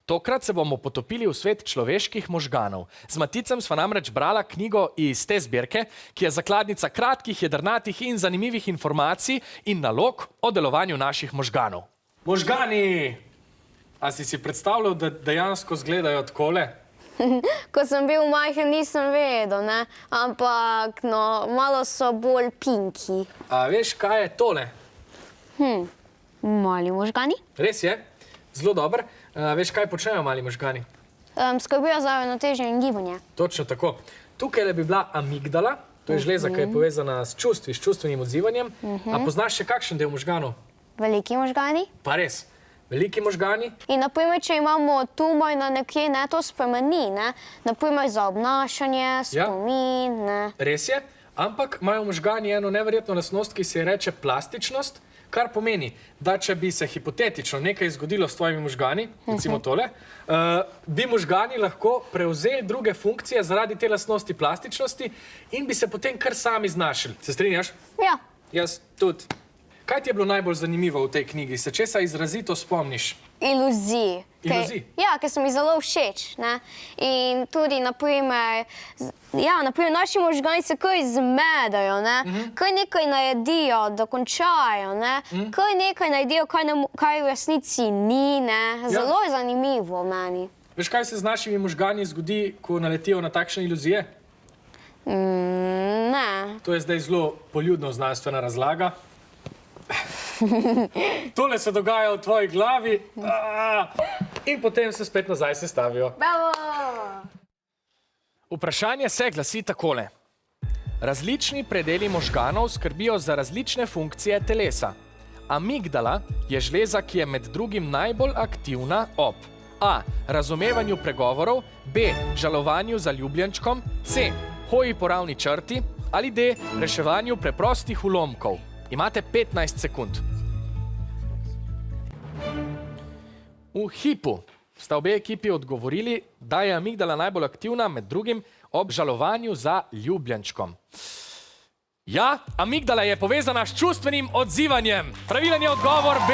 Tokrat se bomo potopili v svet človeških možganov. Z Maticem sva namreč brala knjigo iz te zbirke, ki je zakladnica kratkih, jedrnatih in zanimivih informacij in nalog o delovanju naših možganov. Možgani! A si predstavljal, da dejansko izgledajo takole? Ko sem bil majhen, nisem vedel, ne? Ampak malo so bolj pinki. A veš, kaj je tole? Mali možgani? Res je, zelo dobro. Veš, kaj počnejo mali možgani? Skrbijo za ravnotežje in gibanje. Točno tako. Tukaj bi bila amigdala, to je žleza, ki je povezana s čustvi, s čustvenim odzivanjem. A poznaš še kakšen del možganov? Veliki možgani. Pa res, veliki možgani. In naprimer, če imamo tumor na nekje, ne, to spremeni, ne? Naprimer za obnašanje, spomin, ne. Res je, ampak imajo možgani eno neverjetno lastnost, ki se reče plastičnost, kar pomeni, da če bi se hipotetično nekaj zgodilo s tvojimi možgani, recimo tole, bi možgani lahko prevzeli druge funkcije zaradi te lastnosti plastičnosti in bi se potem kar sami znašli. Se strinjaš? Ja. Jaz tudi. Kaj ti je bilo najbolj zanimivo v tej knjigi? Se česa izrazito spomniš? Iluzij. Iluzij? Ja, ker so mi zelo všeč, ne. In tudi, naprimer, naši možgani se kar zmedajo, ne. Kar nekaj naredijo, dokončajo, ne. Kar nekaj naredijo, kar v resnici ni, ne. Zelo je zanimivo meni. Veš, kaj se z našimi možgani zgodi, ko naletijo na takšne iluzije? Ne. To je zdaj zelo poljudno znanstvena razlaga. Tole se dogaja v tvoji glavi in potem se spet nazaj sestavijo. Bravo! Vprašanje se glasi takole. Različni predeli možganov skrbijo za različne funkcije telesa. Amigdala je žleza, ki je med drugim najbolj aktivna ob A. Razumevanju pregovorov, B. Žalovanju za ljubljenčkom, C. Hoji po ravni črti ali D. Reševanju preprostih ulomkov. Imate 15 sekund. V hipu sta obe ekipi odgovorili, da je amigdala najbolj aktivna, med drugim ob žalovanju za ljubljenčkom. Ja, amigdala je povezana s čustvenim odzivanjem. Pravilen je odgovor B.